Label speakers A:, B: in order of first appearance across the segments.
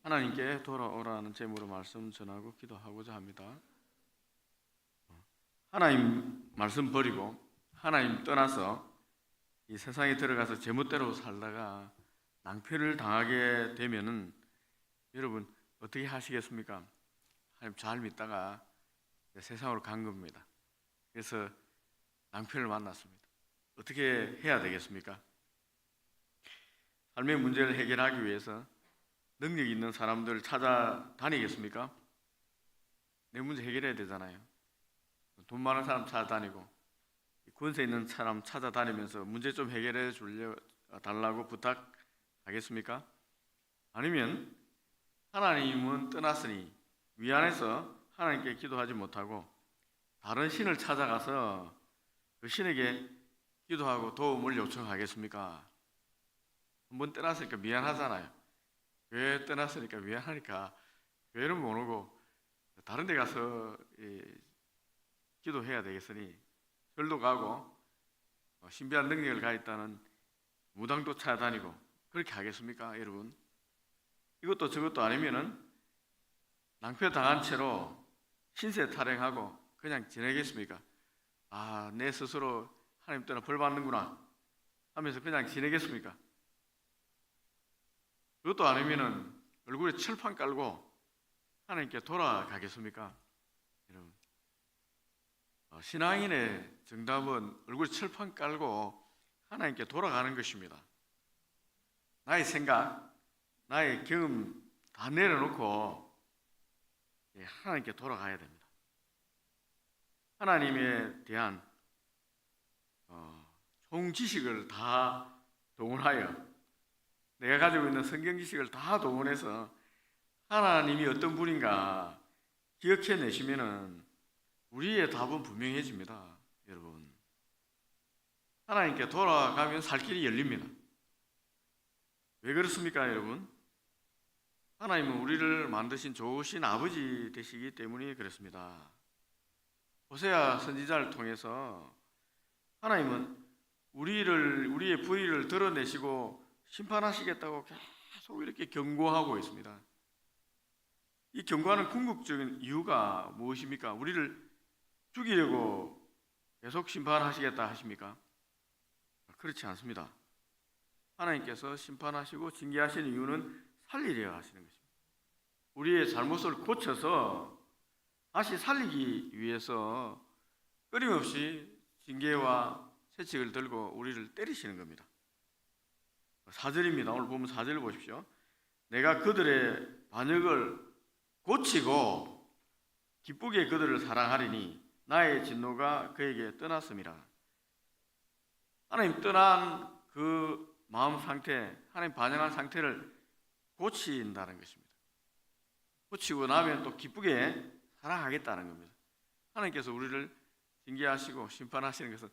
A: 하나님께 돌아오라는 제목으로 말씀 전하고 기도하고자 합니다. 하나님 말씀 버리고 하나님 떠나서 이 세상에 들어가서 제멋대로 살다가 낭패를 당하게 되면은 여러분 어떻게 하시겠습니까? 하나님 잘 믿다가 세상으로 간 겁니다. 그래서 낭패를 만났습니다. 어떻게 해야 되겠습니까? 삶의 문제를 해결하기 위해서 능력 있는 사람들 찾아다니겠습니까? 내 문제 해결해야 되잖아요. 돈 많은 사람 찾아다니고 권세 있는 사람 찾아다니면서 문제 좀 해결해 달라고 부탁하겠습니까? 아니면 하나님은 떠났으니 위안해서 하나님께 기도하지 못하고 다른 신을 찾아가서 그 신에게 기도하고 도움을 요청하겠습니까? 한번 떠났으니까 미안하잖아요. 교회 떠났으니까 미안하니까 교회는 못 오고 다른 데 가서 기도해야 되겠으니 절도 가고 신비한 능력을 가있다는 무당도 찾아다니고 그렇게 하겠습니까 여러분? 이것도 저것도 아니면은 낭패 당한 채로 신세 타령하고 그냥 지내겠습니까? 아, 내 스스로 하나님 떠나 벌 받는구나 하면서 그냥 지내겠습니까? 그것도 아니면은 얼굴에 철판 깔고 하나님께 돌아가겠습니까? 여러분, 신앙인의 정답은 얼굴에 철판 깔고 하나님께 돌아가는 것입니다. 나의 생각, 나의 경험 다 내려놓고 하나님께 돌아가야 됩니다. 하나님에 대한 총 지식을 다 동원하여 내가 가지고 있는 성경 지식을 다 동원해서 하나님이 어떤 분인가 기억해내시면은 우리의 답은 분명해집니다. 여러분, 하나님께 돌아가면 살 길이 열립니다. 왜 그렇습니까 여러분? 하나님은 우리를 만드신 좋으신 아버지 되시기 때문에 그렇습니다. 호세아 선지자를 통해서 하나님은 우리의 불의를 드러내시고 심판하시겠다고 계속 이렇게 경고하고 있습니다. 이 경고하는 궁극적인 이유가 무엇입니까? 우리를 죽이려고 계속 심판하시겠다 하십니까? 그렇지 않습니다. 하나님께서 심판하시고 징계하시는 이유는 살리려 하시는 것입니다. 우리의 잘못을 고쳐서 다시 살리기 위해서 끊임없이 징계와 채찍을 들고 우리를 때리시는 겁니다. 4절입니다. 오늘 보면 4절을 보십시오. 내가 그들의 반역을 고치고 기쁘게 그들을 사랑하리니 나의 진노가 그에게 떠났음이라. 하나님 떠난 그 마음 상태, 하나님 반영한 상태를 고친다는 것입니다. 고치고 나면 또 기쁘게 사랑하겠다는 겁니다. 하나님께서 우리를 징계하시고 심판하시는 것은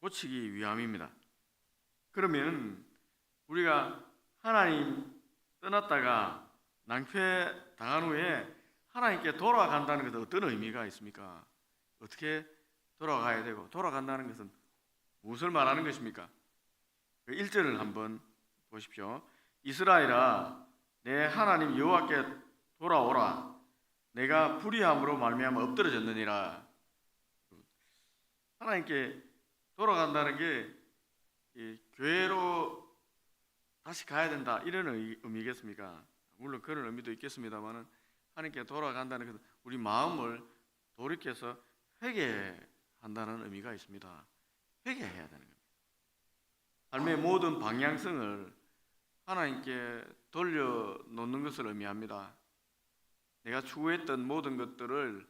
A: 고치기 위함입니다. 그러면 우리가 하나님 떠났다가 낭패 당한 후에 하나님께 돌아간다는 것은 어떤 의미가 있습니까? 어떻게 돌아가야 되고 돌아간다는 것은 무엇을 말하는 것입니까? 1절을 한번 보십시오. 이스라엘아, 내 하나님 여호와께 돌아오라. 내가 불의함으로 말미암아 엎드러졌느니라. 하나님께 돌아간다는 게 교회로 다시 가야 된다 이런 의미겠습니까? 물론 그런 의미도 있겠습니다만은 하나님께 돌아간다는 것은 우리 마음을 돌이켜서 회개한다는 의미가 있습니다. 회개해야 되는 겁니다. 삶의 모든 방향성을 하나님께 돌려놓는 것을 의미합니다. 내가 추구했던 모든 것들을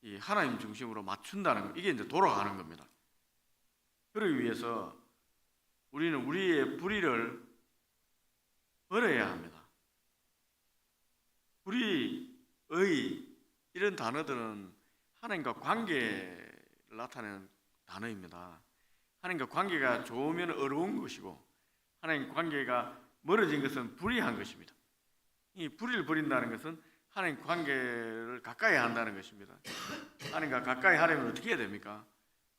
A: 이 하나님 중심으로 맞춘다는 것, 이게 이제 돌아가는 겁니다. 그러기 위해서 우리는 우리의 불의를 버려야 합니다. 불의의 이런 단어들은 하나님과 관계를 나타내는 단어입니다. 하나님과 관계가 좋으면 어려운 것이고 하나님 관계가 멀어진 것은 불의한 것입니다. 이 불의를 버린다는 것은 하나님 관계를 가까이 한다는 것입니다. 하나님과 가까이 하려면 어떻게 해야 됩니까?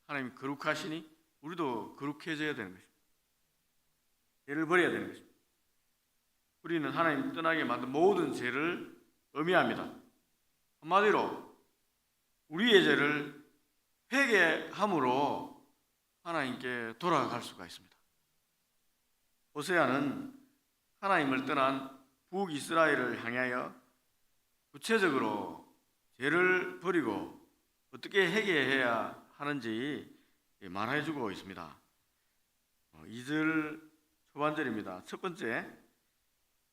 A: 하나님 거룩하시니 우리도 거룩해져야 되는 것입니다. 죄를 버려야 되는 것입니다. 우리는 하나님 떠나게 만든 모든 죄를 의미합니다. 한마디로 우리의 죄를 회개함으로 하나님께 돌아갈 수가 있습니다. 호세아는 하나님을 떠난 북이스라엘을 향하여 구체적으로 죄를 버리고 어떻게 회개해야 하는지 말해주고 있습니다. 2절 초반절입니다. 첫 번째,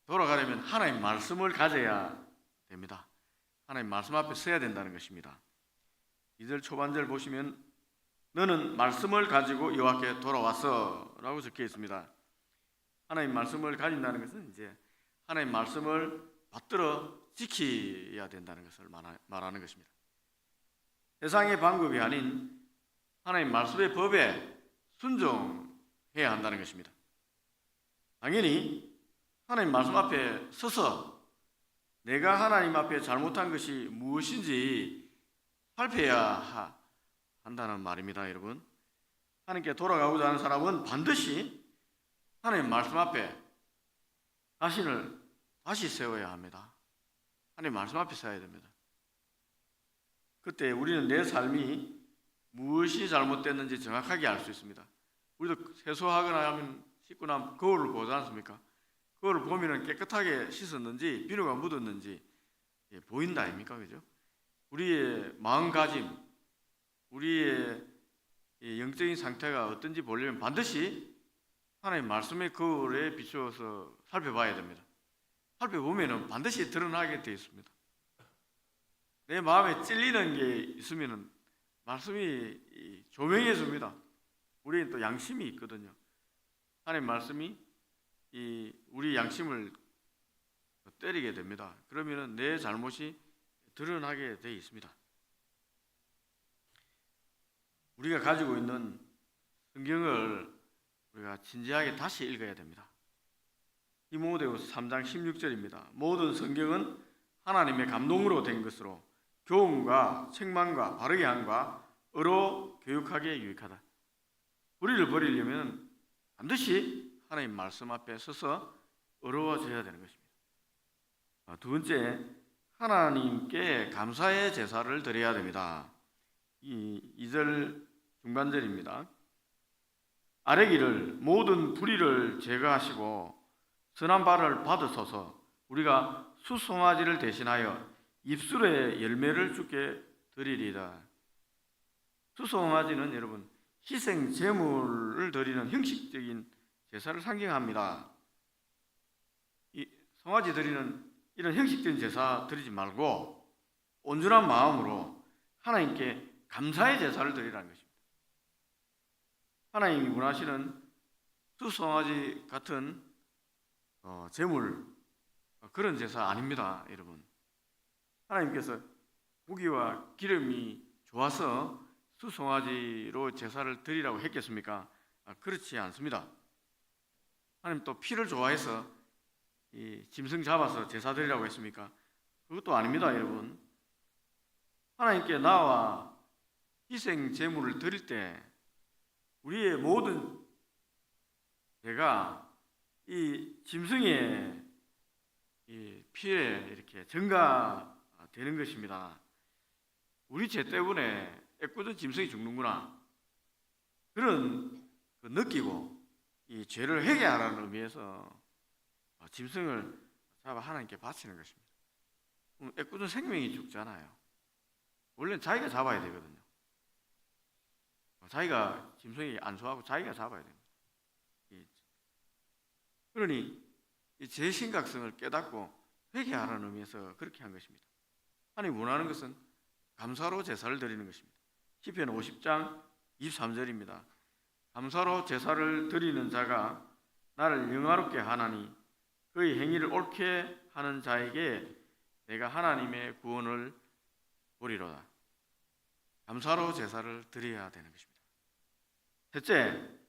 A: 돌아가려면 하나님 말씀을 가져야 됩니다. 하나님 말씀 앞에 서야 된다는 것입니다. 2절 초반절 보시면 너는 말씀을 가지고 여호와께 돌아왔어 라고 적혀 있습니다. 하나님 말씀을 가진다는 것은 이제 하나님 말씀을 받들어 지켜야 된다는 것을 말하는 것입니다. 세상의 방법이 아닌 하나님 말씀의 법에 순종해야 한다는 것입니다. 당연히 하나님 말씀 앞에 서서 내가 하나님 앞에 잘못한 것이 무엇인지 살펴야 한다는 말입니다. 여러분, 하나님께 돌아가고자 하는 사람은 반드시 하나님 말씀 앞에 자신을 다시 세워야 합니다. 하나님 말씀 앞에 서야 됩니다. 그때 우리는 내 삶이 무엇이 잘못됐는지 정확하게 알 수 있습니다. 우리도 세수하거나 하면 씻고 나면 거울을 보지 않습니까? 거울을 보면 깨끗하게 씻었는지 비누가 묻었는지 보인다 아닙니까? 그죠? 우리의 마음가짐, 우리의 영적인 상태가 어떤지 보려면 반드시 하나님 말씀의 거울에 비추어서 살펴봐야 됩니다. 살펴보면 반드시 드러나게 되어 있습니다. 내 마음에 찔리는 게 있으면 말씀이 조명해 줍니다. 우리는 또 양심이 있거든요. 하나님 말씀이 우리 양심을 때리게 됩니다. 그러면 내 잘못이 드러나게 되어 있습니다. 우리가 가지고 있는 성경을 우리가 진지하게 다시 읽어야 됩니다. 디모데후서 3장 16절입니다. 모든 성경은 하나님의 감동으로 된 것으로 교훈과 책망과 바르게 함과 의로 교육하기에 유익하다. 불의를 버리려면 반드시 하나님 말씀 앞에 서서 어려워져야 되는 것입니다. 두 번째, 하나님께 감사의 제사를 드려야 됩니다. 2절 중반절입니다. 아뢰기를 모든 불의를 제거하시고 선한 발을 받으소서. 우리가 수송아지를 대신하여 입술의 열매를 주께 드리리이다. 수송아지는 여러분 희생 제물을 드리는 형식적인 제사를 상징합니다. 이 송아지 드리는 이런 형식적인 제사 드리지 말고 온전한 마음으로 하나님께 감사의 제사를 드리라는 것입니다. 하나님이 원하시는 수송아지 같은 제물, 그런 제사 아닙니다, 여러분. 하나님께서 고기와 기름이 좋아서 수송아지로 제사를 드리라고 했겠습니까? 그렇지 않습니다. 하나님 또 피를 좋아해서 이 짐승 잡아서 제사 드리라고 했습니까? 그것도 아닙니다, 여러분. 하나님께 나와 희생 제물을 드릴 때 우리의 모든 죄가 이 짐승의 이 피에 이렇게 증가되는 것입니다. 우리 죄 때문에 애꿎은 짐승이 죽는구나, 그런 느끼고 이 죄를 회개하라는 의미에서 짐승을 잡아 하나님께 바치는 것입니다. 애꿎은 생명이 죽잖아요. 원래는 자기가 잡아야 되거든요. 자기가 짐승이 안수하고 자기가 잡아야 됩니다. 그러니 제 심각성을 깨닫고 회개하라는 의미에서 그렇게 한 것입니다. 하나님 원하는 것은 감사로 제사를 드리는 것입니다. 시편 50장 23절입니다. 감사로 제사를 드리는 자가 나를 영화롭게 하나니 그의 행위를 옳게 하는 자에게 내가 하나님의 구원을 보리로다. 감사로 제사를 드려야 되는 것입니다. 셋째,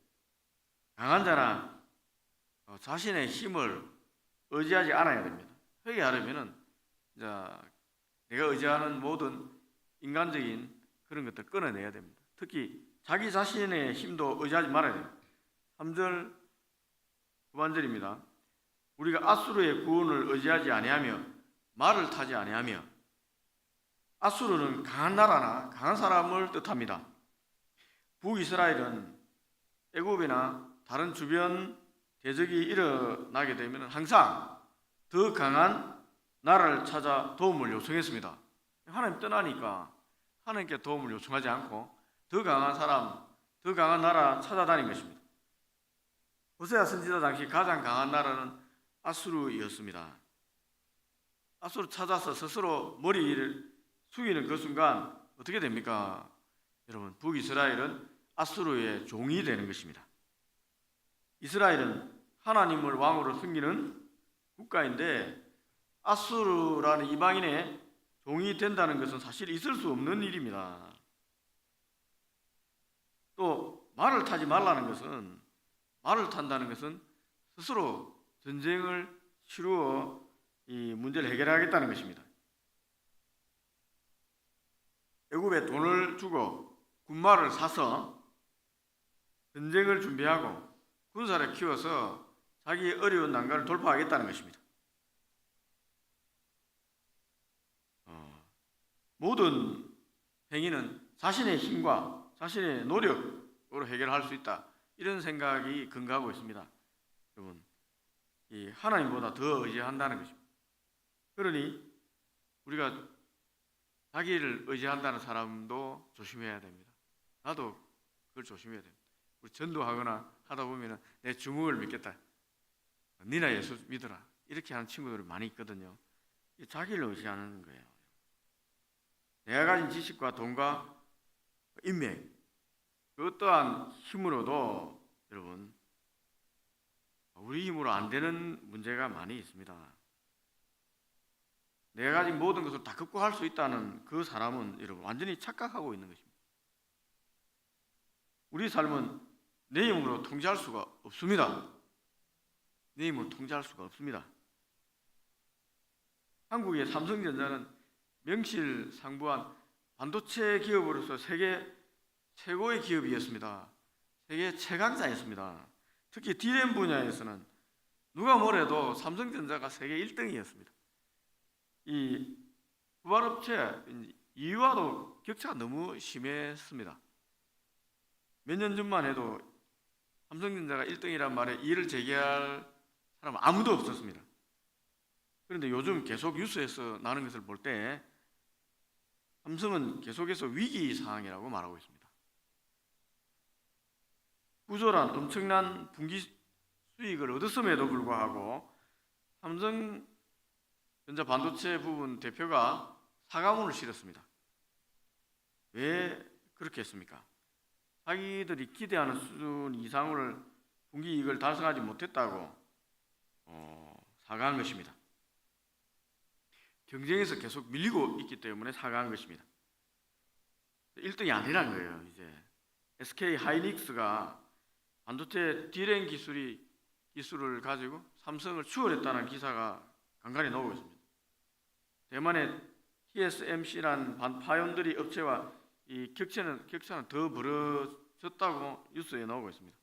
A: 강한 자나 자신의 힘을 의지하지 않아야 됩니다. 회개하려면 내가 의지하는 모든 인간적인 그런 것들 끊어내야 됩니다. 특히 자기 자신의 힘도 의지하지 말아야 됩니다. 3절 후반절입니다. 우리가 아수르의 구원을 의지하지 아니하며 말을 타지 아니하며, 아수르는 강한 나라나 강한 사람을 뜻합니다. 북이스라엘은 애굽이나 다른 주변 대적이 일어나게 되면 항상 더 강한 나라를 찾아 도움을 요청했습니다. 하나님 떠나니까 하나님께 도움을 요청하지 않고 더 강한 사람, 더 강한 나라 찾아다닌 것입니다. 호세아 선지자 당시 가장 강한 나라는 아수르였습니다. 아수르 찾아서 스스로 머리를 숙이는 그 순간 어떻게 됩니까? 여러분, 북이스라엘은 아수르의 종이 되는 것입니다. 이스라엘은 하나님을 왕으로 섬기는 국가인데 아수르라는 이방인의 종이 된다는 것은 사실 있을 수 없는 일입니다. 또 말을 타지 말라는 것은, 말을 탄다는 것은 스스로 전쟁을 치루어 이 문제를 해결하겠다는 것입니다. 애굽에 돈을 주고 군마를 사서 전쟁을 준비하고 군사를 키워서 자기의 어려운 난관을 돌파하겠다는 것입니다. 모든 행위는 자신의 힘과 자신의 노력으로 해결할 수 있다, 이런 생각이 근거하고 있습니다. 여러분, 이 하나님보다 더 의지한다는 것입니다. 그러니 우리가 자기를 의지한다는 사람도 조심해야 됩니다. 나도 그걸 조심해야 됩니다. 우리 전도하거나 하다 보면 내 주먹을 믿겠다, 니나 예수 믿어라, 이렇게 하는 친구들이 많이 있거든요. 자기를 의지하는 거예요. 내가 가진 지식과 돈과 인맥, 그 어떠한 힘으로도 여러분, 우리 힘으로 안 되는 문제가 많이 있습니다. 내가 가진 모든 것을 다 극복할 수 있다는 그 사람은 여러분 완전히 착각하고 있는 것입니다. 우리 삶은 내 힘으로 통제할 수가 없습니다. 내 힘으로 통제할 수가 없습니다. 한국의 삼성전자는 명실상부한 반도체 기업으로서 세계 최고의 기업이었습니다. 세계 최강자였습니다. 특히 D램 분야에서는 누가 뭐래도 삼성전자가 세계 1등이었습니다. 이 후발업체 이와도 격차가 너무 심했습니다. 몇 년 전만 해도 삼성전자가 1등이란 말에 이의를 제기할 사람은 아무도 없었습니다. 그런데 요즘 계속 뉴스에서 나는 것을 볼 때 삼성은 계속해서 위기 상황이라고 말하고 있습니다. 구조란 엄청난 분기 수익을 얻었음에도 불구하고 삼성전자 반도체 부분 대표가 사과문을 실었습니다. 왜 그렇게 했습니까? 자기들이 기대하는 수준 이상을 분기 이익을 달성하지 못했다고 사과한 것입니다. 경쟁에서 계속 밀리고 있기 때문에 사과한 것입니다. 1등이 아니란 거예요. 이제 SK 하이닉스가 반도체 D램 기술을 가지고 삼성을 추월했다는 기사가 간간히 나오고 있습니다. 대만의 TSMC라는 파운드리 업체와 이 격차는 더 벌어졌다고 뉴스에 나오고 있습니다.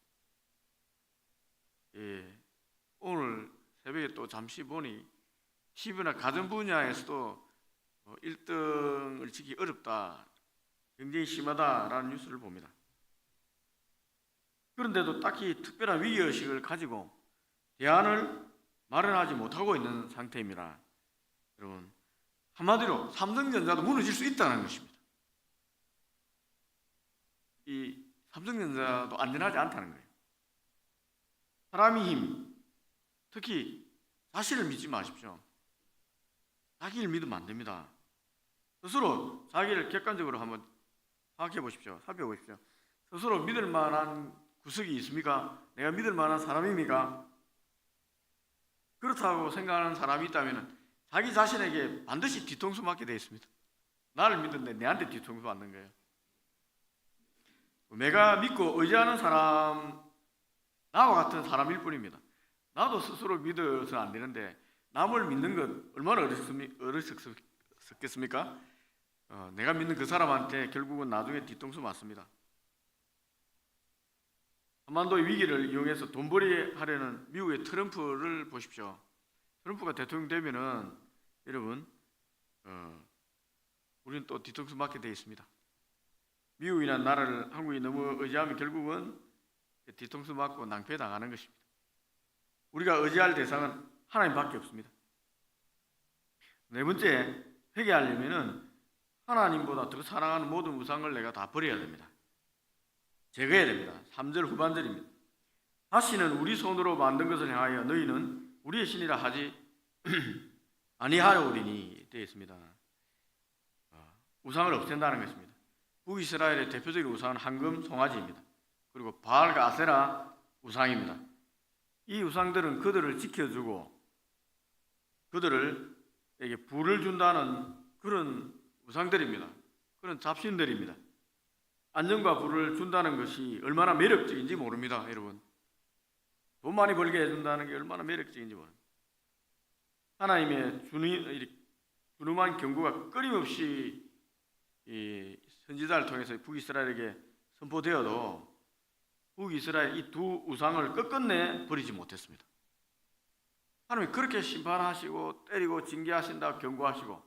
A: 예, 오늘 새벽에 또 잠시 보니 TV나 가전 분야에서도 1등을 지키기 어렵다, 굉장히 심하다라는 뉴스를 봅니다. 그런데도 딱히 특별한 위기의식을 가지고 대안을 마련하지 못하고 있는 상태입니다. 여러분, 한마디로 삼성전자도 무너질 수 있다는 것입니다. 이 삼성전자도 안전하지 않다는 거예요. 사람의 힘, 특히 자신을 믿지 마십시오. 자기를 믿으면 안 됩니다. 스스로 자기를 객관적으로 한번 파악해 보십시오. 살펴보십시오. 스스로 믿을 만한 구석이 있습니까? 내가 믿을 만한 사람입니까? 그렇다고 생각하는 사람이 있다면 자기 자신에게 반드시 뒤통수 맞게 되어 있습니다. 나를 믿는데 내한테 뒤통수 맞는 거예요. 내가 믿고 의지하는 사람, 나와 같은 사람일 뿐입니다. 나도 스스로 믿어서는 안 되는데 남을 믿는 것 얼마나 어리석겠습니까? 내가 믿는 그 사람한테 결국은 나중에 뒤통수 맞습니다. 한반도의 위기를 이용해서 돈벌이 하려는 미국의 트럼프를 보십시오. 트럼프가 대통령 되면은 여러분 우리는 또 뒤통수 맞게 돼 있습니다. 미국이나 나라를 한국이 너무 의지하면 결국은 뒤통수 맞고 낭패 당하는 것입니다. 우리가 의지할 대상은 하나님밖에 없습니다. 네 번째, 회개하려면은 하나님보다 더 사랑하는 모든 우상을 내가 다 버려야 됩니다. 제거해야 됩니다. 3절 후반절입니다. 다시는 우리 손으로 만든 것을 향하여 너희는 우리의 신이라 하지 아니하오리니 되어 있습니다. 우상을 없앤다는 것입니다. 북이스라엘의 대표적인 우상은 황금 송아지입니다. 그리고 바알과 아세라 우상입니다. 이 우상들은 그들을 지켜주고 그들에게 부를 준다는 그런 우상들입니다. 그런 잡신들입니다. 안정과 부를 준다는 것이 얼마나 매력적인지 모릅니다. 여러분, 돈 많이 벌게 해준다는 게 얼마나 매력적인지 모릅니다. 하나님의 준엄한 경고가 끊임없이 이 선지자를 통해서 북이스라엘에게 선포되어도 북이스라엘 이 두 우상을 끝끝내 버리지 못했습니다. 하나님이 그렇게 심판하시고 때리고 징계하신다고 경고하시고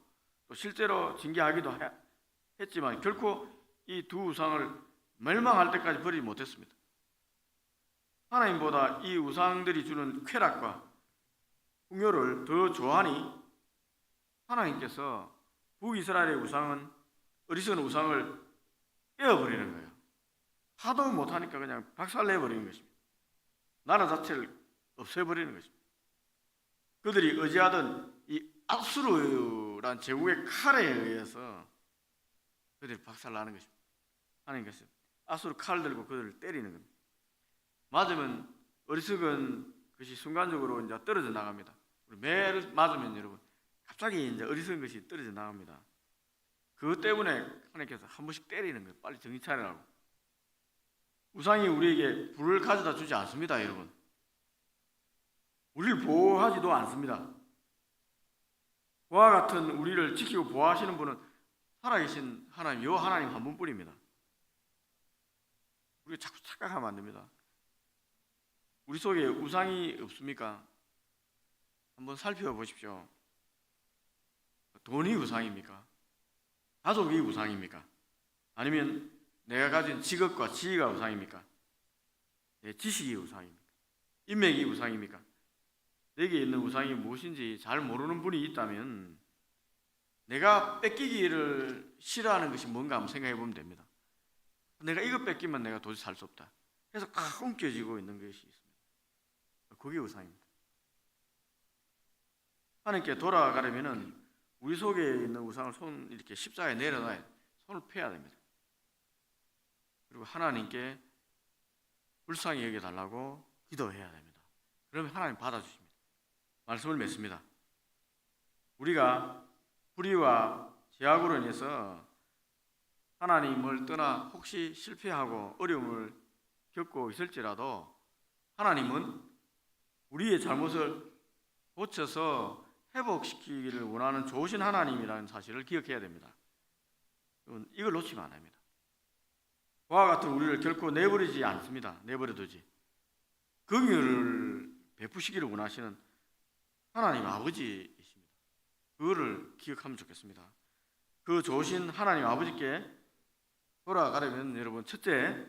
A: 또 실제로 징계하기도 했지만 결코 이 두 우상을 멸망할 때까지 버리지 못했습니다. 하나님보다 이 우상들이 주는 쾌락과 풍요를 더 좋아하니 하나님께서 북이스라엘의 우상은 어리석은 우상을 깨어버리는 거예요. 하도 못하니까 그냥 박살내버리는 것입니다. 나라 자체를 없애버리는 것입니다. 그들이 의지하던 이 아수르란 제국의 칼에 의해서 그들이 박살나는 것입니다. 하나님께서 아수르 칼 들고 그들을 때리는 겁니다. 맞으면 어리석은 것이 순간적으로 이제 떨어져 나갑니다. 매를 맞으면 여러분 갑자기 이제 어리석은 것이 떨어져 나갑니다. 그것 때문에 하나님께서 한 번씩 때리는 거예요. 빨리 정신 차리라고. 우상이 우리에게 불을 가져다 주지 않습니다, 여러분. 우리를 보호하지도 않습니다. 그와 같은 우리를 지키고 보호하시는 분은 살아계신 하나님, 여호와 하나님 한 분뿐입니다. 우리가 자꾸 착각하면 안 됩니다. 우리 속에 우상이 없습니까? 한번 살펴보십시오. 돈이 우상입니까? 가족이 우상입니까? 아니면 내가 가진 직업과 지위가 우상입니까? 내 지식이 우상입니까? 인맥이 우상입니까? 내게 있는 우상이 무엇인지 잘 모르는 분이 있다면 내가 뺏기기를 싫어하는 것이 뭔가 한번 생각해 보면 됩니다. 내가 이거 뺏기면 내가 도저히 살 수 없다. 그래서 꽉 움켜쥐고 있는 것이 있습니다. 그게 우상입니다. 하나님께 돌아가려면은 우리 속에 있는 우상을 손 이렇게 십자가에 내려놔야 손을 펴야 됩니다. 그리고 하나님께 불쌍히 여겨달라고 기도해야 됩니다. 그러면 하나님 받아주십니다. 말씀을 맺습니다. 우리가 불의와 죄악으로 인해서 하나님을 떠나 혹시 실패하고 어려움을 겪고 있을지라도 하나님은 우리의 잘못을 고쳐서 회복시키기를 원하는 좋으신 하나님이라는 사실을 기억해야 됩니다. 이걸 놓치면 안 됩니다. 그와 같은 우리를 결코 내버리지 않습니다. 내버려두지. 긍휼을 베푸시기를 원하시는 하나님 아버지이십니다. 그거를 기억하면 좋겠습니다. 그 좋으신 하나님 아버지께 돌아가려면 여러분, 첫째,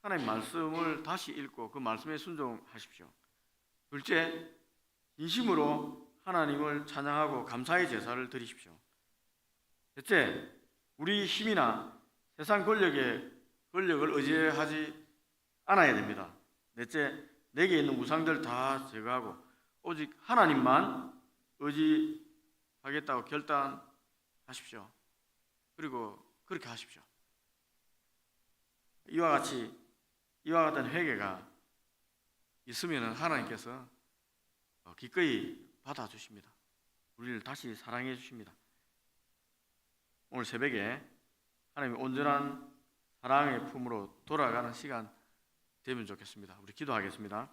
A: 하나님 말씀을 다시 읽고 그 말씀에 순종하십시오. 둘째, 진심으로 하나님을 찬양하고 감사의 제사를 드리십시오. 셋째, 우리 힘이나 세상 권력을 의지하지 않아야 됩니다. 넷째, 내게 있는 우상들 다 제거하고 오직 하나님만 의지하겠다고 결단하십시오. 그리고 그렇게 하십시오. 이와 같은 회개가 있으면 하나님께서 기꺼이 받아주십니다. 우리를 다시 사랑해 주십니다. 오늘 새벽에 하나님의 온전한 사랑의 품으로 돌아가는 시간 되면 좋겠습니다. 우리 기도하겠습니다.